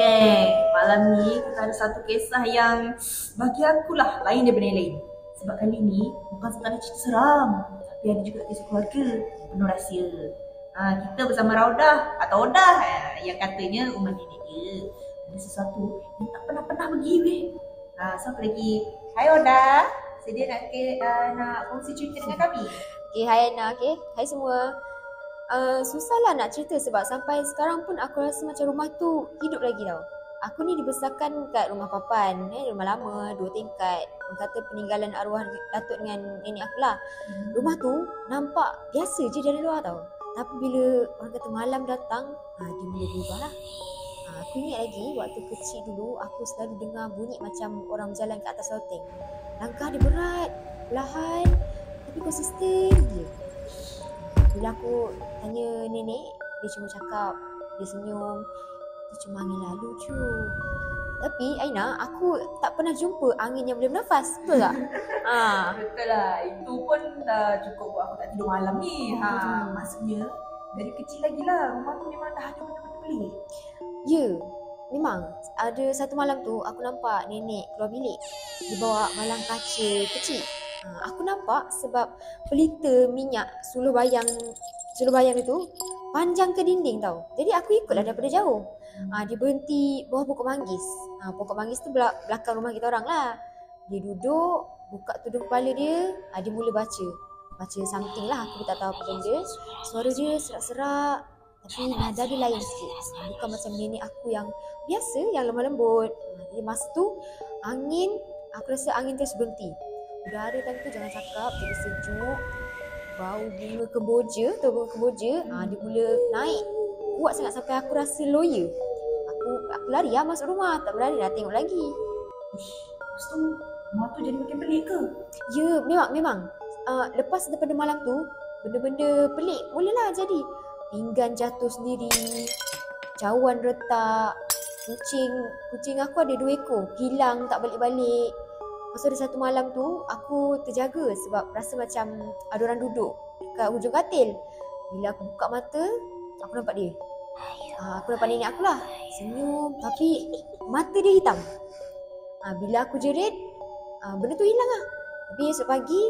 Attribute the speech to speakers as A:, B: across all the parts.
A: geng, malam ni kita ada satu kisah yang bagi aku lah lain daripada yang lain. Sebab kali ni bukan sekadar cerita seram, tapi ada juga kisah keluarga yang penuh rahsia. Kita bersama Raudah atau Odah yang katanya rumah nenek dia ada sesuatu yang tak pernah pergi weh. Siapa lagi? Hai Odah, sedia nak kongsi cerita dengan kami?
B: Okay, hai Ana, okay. Hai semua. Susahlah nak cerita sebab sampai sekarang pun aku rasa macam rumah tu hidup lagi tau. Aku ni dibesarkan kat rumah papan, rumah lama, 2 tingkat. Orang kata peninggalan arwah datuk dengan nenek aku lah. Rumah tu nampak biasa je dari luar tau. Tapi bila orang kata malam datang, dia mula berubah lah. Aku ingat lagi waktu kecil dulu aku selalu dengar bunyi macam orang berjalan kat atas loteng. Langkah dia berat, perlahan, tapi konsisten je. Bila aku tanya nenek, dia cuma cakap, dia senyum, itu cuma angin lalu je. Tapi Aina, aku tak pernah jumpa angin yang boleh bernafas, betul tak?
A: Betul lah, itu pun dah cukup buat aku tak tidur malam ni. Maksudnya dari kecil lagi lah rumah tu memang dah ada benda-benda pelik.
B: Ya, memang. Ada satu malam tu aku nampak nenek keluar bilik. Dia bawa malang kaca kecil. Aku nampak sebab pelita minyak suluh bayang itu panjang ke dinding tau. Jadi aku ikutlah daripada jauh. Dia berhenti bawah pokok manggis. Pokok manggis tu belakang rumah kita orang lah. Dia duduk, buka tudung kepala dia, dia mula baca something lah, aku tak tahu apa benda. Suara dia serak-serak, tapi nada dia lain sikit. Bukan macam nenek aku yang biasa, yang lemah lembut. Jadi masa tu aku rasa angin terus berhenti. Udara time tu jangan cakap, jadi sejuk. Bau bunga kemboja, dia mula naik kuat sangat sampai aku rasa loya. Aku lari lah masuk rumah, tak berani dah tengok lagi.
A: Lepas tu rumah tu jadi makin pelik ke?
B: Ya, memang. Lepas daripada malam tu, benda-benda pelik mulalah jadi. Pinggan jatuh sendiri, cawan retak, kucing aku ada 2 ekor, hilang tak balik-balik. Lepas ada satu malam tu, aku terjaga sebab rasa macam ada orang duduk kat hujung katil. Bila aku buka mata, aku nampak dia. Aku nampak nenek aku lah, senyum tapi mata dia hitam. Bila aku jerit, benda tu hilang lah. Tapi esok pagi,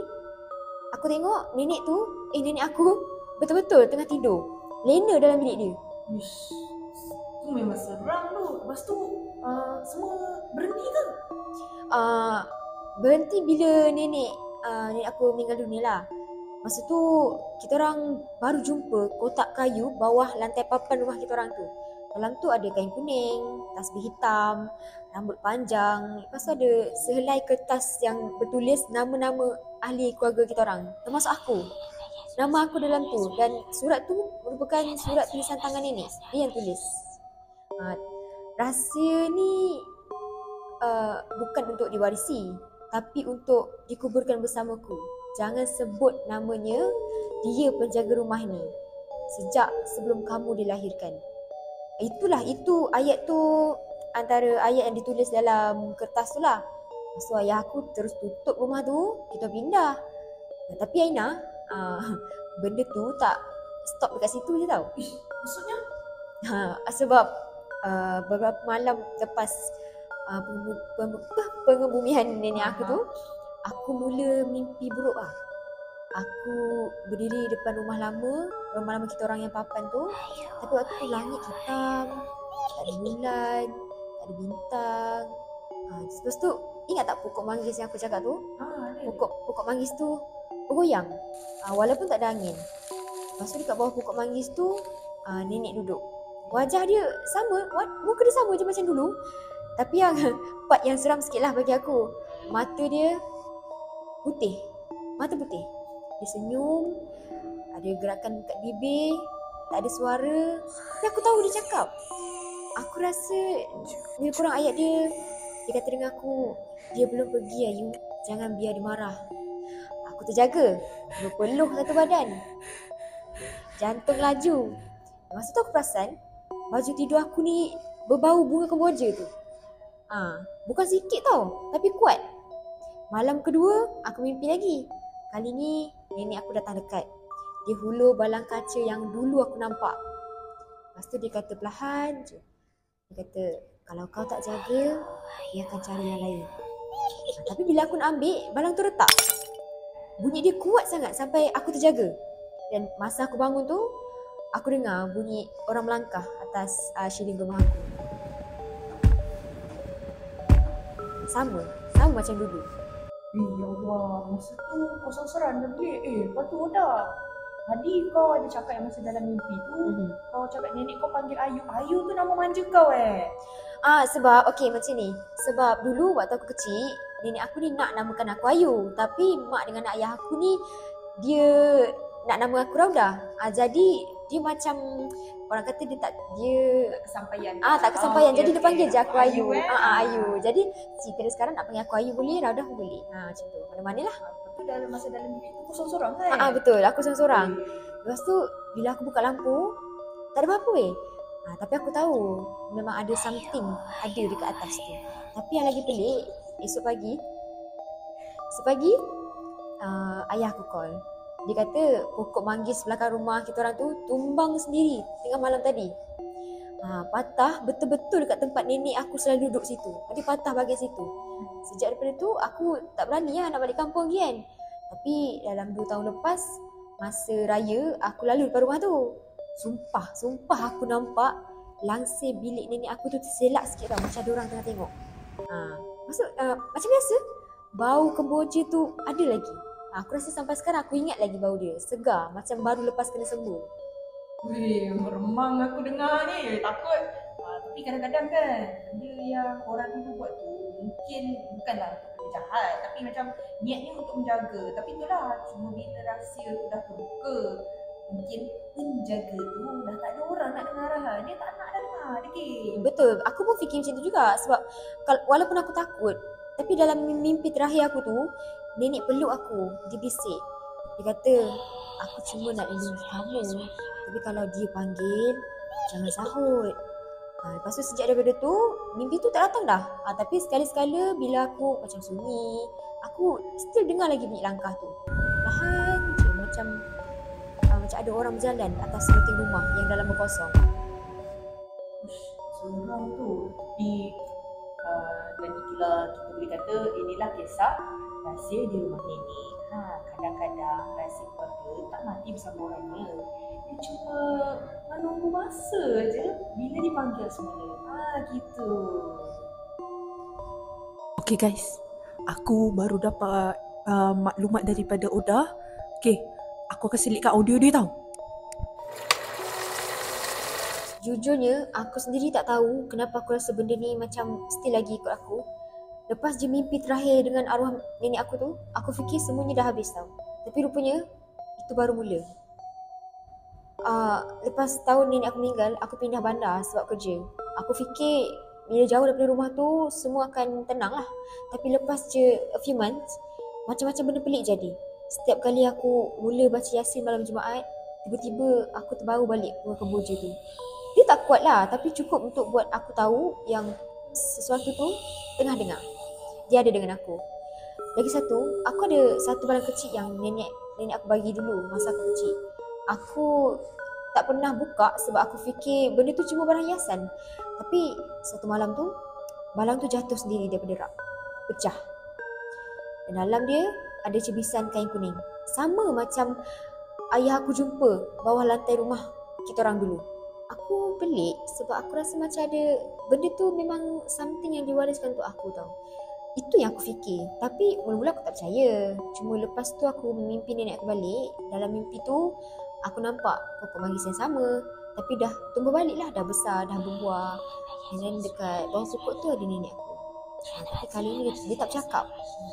B: aku tengok nenek aku betul-betul tengah tidur. Lena dalam bilik dia.
A: Tu memang seram tu. Lepas tu semua berhenti ke?
B: Berhenti bila nenek aku meninggal dunia lah. Masa tu kita orang baru jumpa kotak kayu bawah lantai papan rumah kita orang tu. Dalam tu ada kain kuning, tasbih hitam, rambut panjang. Lepas tu ada sehelai kertas yang bertulis nama-nama ahli keluarga kita orang, termasuk aku. Nama aku dalam tu, dan surat tu merupakan surat tulisan tangan nenek. Dia yang tulis. Rahsia ni bukan untuk diwarisi, tapi untuk dikuburkan bersamaku. Jangan sebut namanya, dia penjaga rumah ni sejak sebelum kamu dilahirkan. Itu ayat tu antara ayat yang ditulis dalam kertas tu lah. So ayah aku terus tutup rumah tu, kita pindah. Tapi Aina, benda tu tak stop dekat situ je tau.
A: Maksudnya?
B: Sebab beberapa malam lepas pengebumian nenek aku tu, aku mula mimpi buruk lah. Aku berdiri depan rumah lama kita orang yang papan tu. Tapi waktu tu langit hitam, tak ada bulan, tak ada bintang. Lepas tu, ingat tak pokok manggis yang aku cakap tu? Pokok manggis tu bergoyang, walaupun tak ada angin. Lepas tu dekat bawah pokok manggis tu, nenek duduk. Wajah dia sama, muka dia sama je macam dulu. Tapi yang part yang seram sikit lah bagi aku, mata dia putih. Dia senyum, ada gerakan kat bibir, tak ada suara. Tapi aku tahu dia cakap. Aku rasa lebih kurang ayat dia kata dengan aku, dia belum pergi Ayu, jangan biar dia marah. Aku terjaga, berpeluh satu badan, jantung laju. Masa tu aku perasan baju tidur aku ni berbau bunga kemboja tu. Bukan sikit tau, tapi kuat. Malam kedua, aku mimpi lagi. Kali ni, nenek aku datang dekat. Dia hulur balang kaca yang dulu aku nampak. Lepas tu dia kata perlahan je. Dia kata, Kalau kau tak jaga, dia akan cari yang lain. Tapi bila aku nak ambil, balang tu retak. Bunyi dia kuat sangat sampai aku terjaga. Dan masa aku bangun tu, aku dengar bunyi orang melangkah atas shieling rumah aku. Sama macam dulu.
A: Ya Allah, masa tu kau seorang dalam bilik. Lepas tu dah. Tadi kau ada cakap yang masa dalam mimpi tu, kau cakap nenek kau panggil Ayu. Ayu tu nama manja kau
B: Sebab macam ni. Sebab dulu waktu aku kecil, nenek aku ni nak namakan aku Ayu. Tapi mak dengan ayah aku ni, dia nak nama aku Raudah. Jadi dia macam orang kata dia tak
A: kesampaian.
B: Tak kesampaian. Jadi dia panggil je aku Ayu.
A: Ayu,
B: Ayu. Jadi cerita dia sekarang nak panggil aku Ayu boleh, Raudah pun boleh. Macam tu. Mana-mana lah.
A: Lepas tu dalam bilik tu kau seorang kan?
B: Betul. Aku seorang-seorang. Lepas tu bila aku buka lampu, tak ada apa-apa tapi aku tahu memang ada something ada dekat atas tu. Tapi yang lagi pelik, esok pagi ayah aku call. Dia kata pokok manggis belakang rumah kita orang tu tumbang sendiri tengah malam tadi. Patah betul-betul dekat tempat nenek aku selalu duduk situ. Dia patah bahagian situ. Sejak daripada tu aku tak berani nak balik kampung lagi kan. Tapi dalam 2 tahun lepas, masa raya aku lalu depan rumah tu. Sumpah aku nampak langsir bilik nenek aku tu terselak sikit tau, macam ada orang tengah tengok. Maksud macam biasa, bau kemboja tu ada lagi. Aku rasa sampai sekarang aku ingat lagi bau dia. Segar, macam baru lepas kena sembuh.
A: Meremang aku dengar ni. Takut. Tapi kadang-kadang kan, benda yang orang dulu buat tu mungkin bukanlah benda jahat, tapi macam niatnya untuk menjaga. Tapi itulah, cuma bila rahsia tu dah terbuka, mungkin penjaga tu dah tak ada orang nak dengar arahan. Dia tak nak dah dengar lagi.
B: Betul, aku pun fikir macam tu juga. Sebab walaupun aku takut, tapi dalam mimpi terakhir aku tu, nenek peluk aku. Dia bisik. Dia kata, aku cuma nak lindungi kamu. Tapi kalau dia panggil, jangan sahut. Lepas tu sejak daripada tu, mimpi tu tak datang dah. Tapi sekali-sekala bila aku macam sunyi, aku still dengar lagi bunyi langkah tu. Perlahan je macam ada orang berjalan atas sebuting rumah yang dalam berkosong.
A: Seorang tu. Tapi dan itulah kita boleh kata inilah kisah rahsia di rumah nenek. Kadang-kadang rahsia keluarga tak mati bersama orangnya. Dia cuma menunggu masa je bila dipanggil semula. Gitu.
C: Okay guys, aku baru dapat maklumat daripada Oda. Okay, aku akan selitkan audio dia tau.
B: Jujurnya, aku sendiri tak tahu kenapa aku rasa benda ni macam still lagi ikut aku. Lepas je mimpi terakhir dengan arwah nenek aku tu, aku fikir semuanya dah habis tau. Tapi rupanya, itu baru mula. Lepas tahun nenek aku meninggal, aku pindah bandar sebab kerja. Aku fikir bila jauh daripada rumah tu, semua akan tenang lah. Tapi lepas je a few months, macam-macam benda pelik jadi. Setiap kali aku mula baca Yasin malam Jumaat, tiba-tiba aku terbaru balik rumah kemboja tu. Dia tak kuat lah, tapi cukup untuk buat aku tahu yang sesuatu tu tengah dengar. Dia ada dengan aku. Lagi satu, aku ada satu barang kecil yang nenek aku bagi dulu masa aku kecil. Aku tak pernah buka sebab aku fikir benda tu cuma barang hiasan. Tapi satu malam tu, barang tu jatuh sendiri daripada rak. Pecah. Dan dalam dia ada cebisan kain kuning. Sama macam ayah aku jumpa bawah lantai rumah kita orang dulu. Aku pelik sebab aku rasa macam ada benda tu memang something yang diwariskan untuk aku tau. Itu yang aku fikir. Tapi mula-mula aku tak percaya. Cuma lepas tu aku mimpi nenek aku balik. Dalam mimpi tu aku nampak pokok manggis yang sama. Tapi dah tumbuh balik lah. Dah besar, dah berbuah. Dan dekat bawah pokok tu ada nenek aku. Tapi kali ni dia tak bercakap.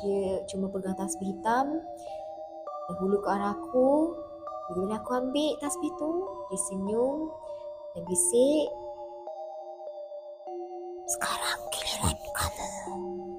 B: Dia cuma pegang tasbih hitam. Dia hulu ke arah aku. Bila aku ambil tasbih tu, dia senyum dan bisik, "Sekarang giliran kamu."